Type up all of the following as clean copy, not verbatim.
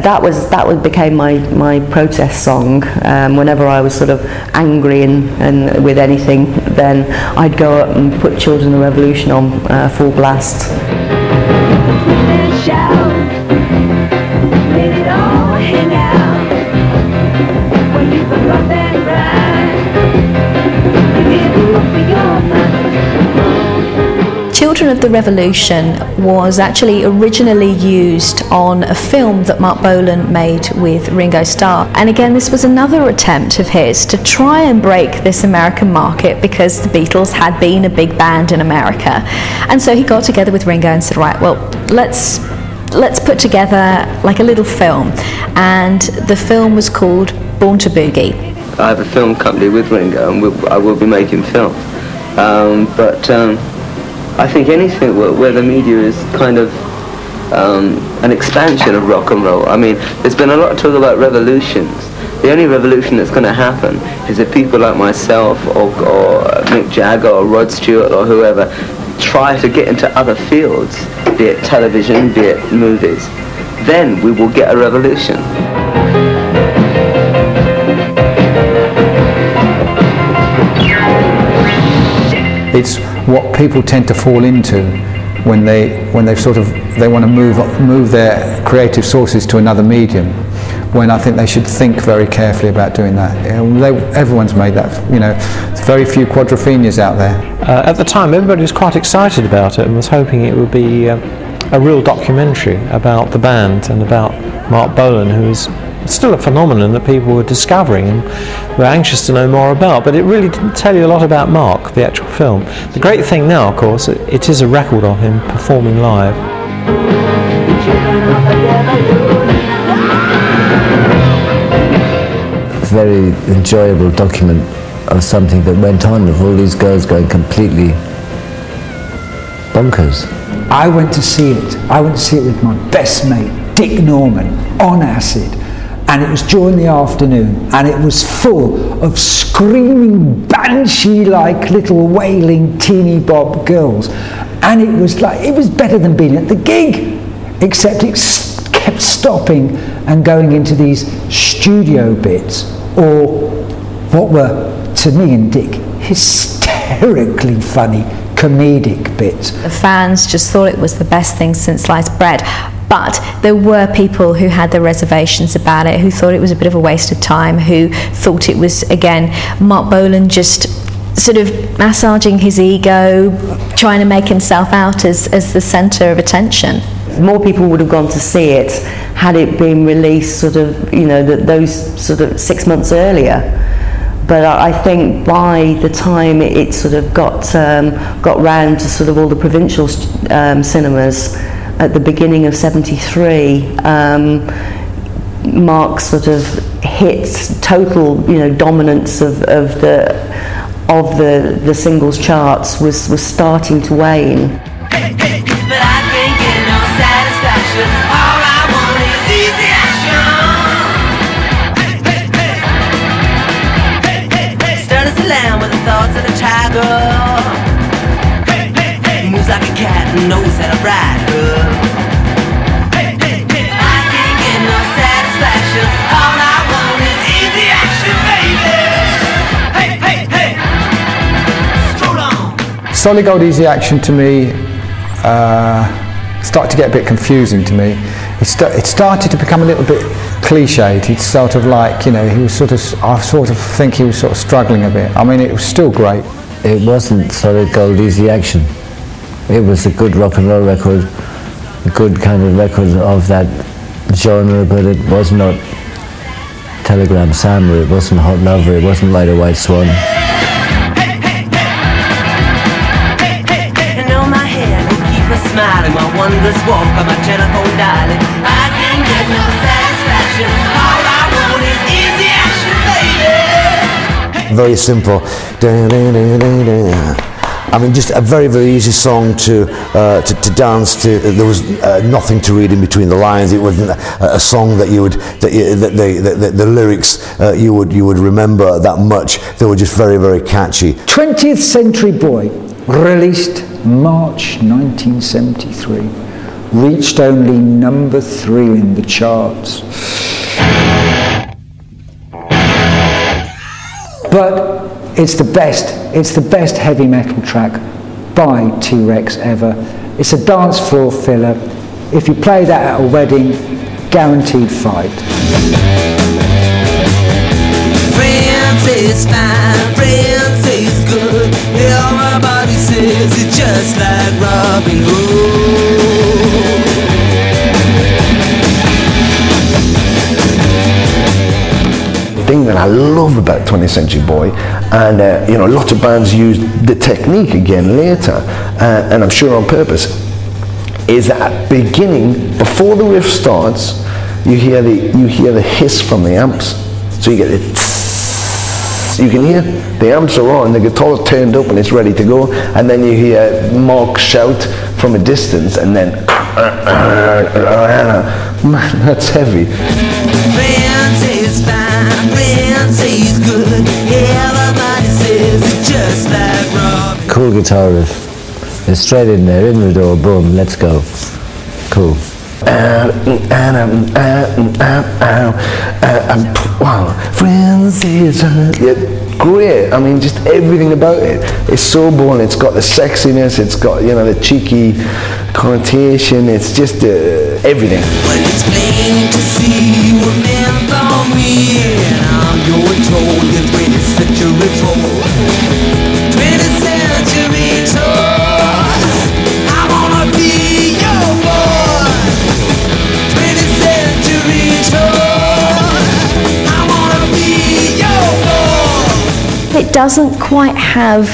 That became my protest song. Whenever I was sort of angry and with anything, then I'd go up and put Children of the Revolution on full blast. Children of the Revolution was actually originally used on a film that Marc Bolan made with Ringo Starr. And again, this was another attempt of his to try and break this American market, because the Beatles had been a big band in America. And so he got together with Ringo and said, right, well, let's put together like a little film. And the film was called Born to Boogie. I have a film company with Ringo, and I will be making film. I think anything where the media is kind of an expansion of rock and roll. I mean, there's been a lot of talk about revolutions. The only revolution that's going to happen is if people like myself or Mick Jagger or Rod Stewart or whoever try to get into other fields, be it television, be it movies. Then we will get a revolution. It's what people tend to fall into when they want to move their creative sources to another medium, when I think they should think very carefully about doing that. Everyone's made that, there's very few Quadrophenias out there. At the time, everybody was quite excited about it and was hoping it would be a real documentary about the band and about Marc Bolan, who is still a phenomenon that people were discovering and were anxious to know more about, but it really didn't tell you a lot about Marc, the actual film. The great thing now, of course, it is a record of him performing live. Very enjoyable document of something that went on, of all these girls going completely bonkers. I went to see it. I went to see it with my best mate, Dick Norman, on acid. And it was during the afternoon, and it was full of screaming, banshee-like little wailing teeny bob girls. And it was better than being at the gig, except it kept stopping and going into these studio bits, or what were, to me and Dick, hysterically funny comedic bits. The fans just thought it was the best thing since sliced bread. But there were people who had their reservations about it, who thought it was a bit of a waste of time, who thought it was, again, Marc Bolan just sort of massaging his ego, trying to make himself out as the centre of attention. More people would have gone to see it had it been released those 6 months earlier. But I think by the time it sort of got round to sort of all the provincial cinemas, at the beginning of '73, Marc sort of hit total, dominance of the singles charts was starting to wane. Hey, hey, but I can't get no satisfaction. All I want is easy action. Hey, hey, hey, hey, hey, hey. Stern as a lamb with the thoughts of a tiger. Hey, hey, hey. Moves like a cat and knows how to ride her. Hey, hey, hey. I can't get no satisfaction. All I want is easy action, baby. Hey, hey, hey. Stroll on. Solid Gold Easy Action to me started to get a bit confusing to me. It started to become a little bit cliched. It's sort of like, he was I sort of think he was sort of struggling a bit. I mean, it was still great. It wasn't Solid Gold Easy Action. It was a good rock and roll record, a good kind of record of that genre, but it was not Telegram Sam, or it wasn't Hot Lover, it wasn't Light a White Swan. Smiling, my wondrous walk on my telephone dialing. I can get no satisfaction. All I want is easy action, baby. Very simple. I mean, just a very, very easy song to dance to. There was nothing to read in between the lines. It wasn't a song that you would the lyrics you would remember that much. They were just very, very catchy. 20th Century Boy, released March 1973. reached only number 3 in the charts. But it's the best heavy metal track by T-Rex ever. It's a dance floor filler. If you play that at a wedding, guaranteed fight. France is fine, France is good. Everybody says it's just like Robin Hood. The thing that I love about 20th Century Boy, and you know, lots of bands use the technique again later, and I'm sure on purpose, is that at beginning, before the riff starts, you hear the hiss from the amps. So you get it. You can hear the amps are on, the guitar's turned up and it's ready to go, and then you hear Mark shout from a distance, and then man, that's heavy. France is fine, France is good. Everybody says it's just like Robin. Cool guitar riff. It's straight in there, in the door, boom, let's go. Cool. Wow, friends is great. I mean, just everything about it. It's so bold. It's got the sexiness. It's got, you know, the cheeky connotation. It's just everything. When it's plain to see you were meant for me, and I'm your told the 20th century tour. 20th century tour. I wanna be your boy. 20th century tour. I wanna be your boy. It doesn't quite have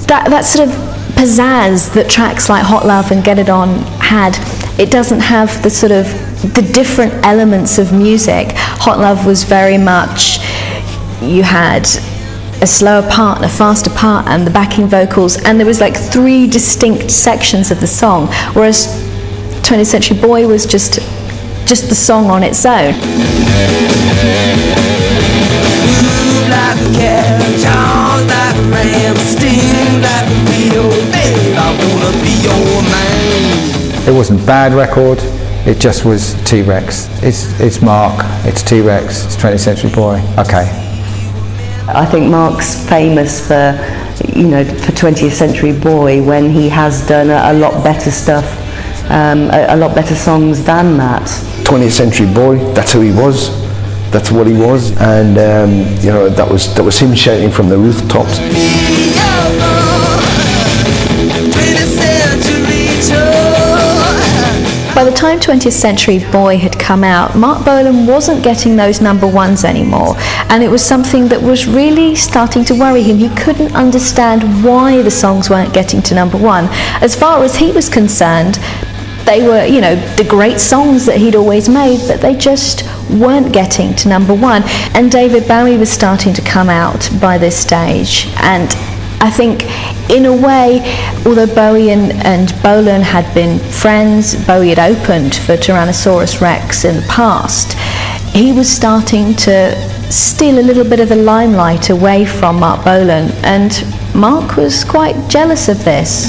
that sort of pizzazz that tracks like Hot Love and Get It On had. It doesn't have the sort of the different elements of music. Hot Love was very much, you had a slower part and a faster part and the backing vocals, and there was like 3 distinct sections of the song, whereas 20th Century Boy was just the song on its own. Move like a cat, charge like a ram, sting like a beetle, babe, I wanna be your man. It wasn't a bad record, it just was T-Rex. It's Mark, it's T-Rex, it's 20th Century Boy. Okay. I think Mark's famous for, you know, for 20th Century Boy when he has done a lot better stuff, a lot better songs than that. 20th Century Boy, that's who he was. That's what he was, and you know, that was him shouting from the rooftops. By the time 20th Century Boy had come out, Marc Bolan wasn't getting those number 1s anymore, and it was something that was really starting to worry him. He couldn't understand why the songs weren't getting to number 1. As far as he was concerned, they were, you know, the great songs that he'd always made, but they just weren't getting to number 1. And David Bowie was starting to come out by this stage, and I think in a way, although Bowie and Bolan had been friends, Bowie had opened for Tyrannosaurus Rex in the past, he was starting to steal a little bit of the limelight away from Marc Bolan, and Marc was quite jealous of this.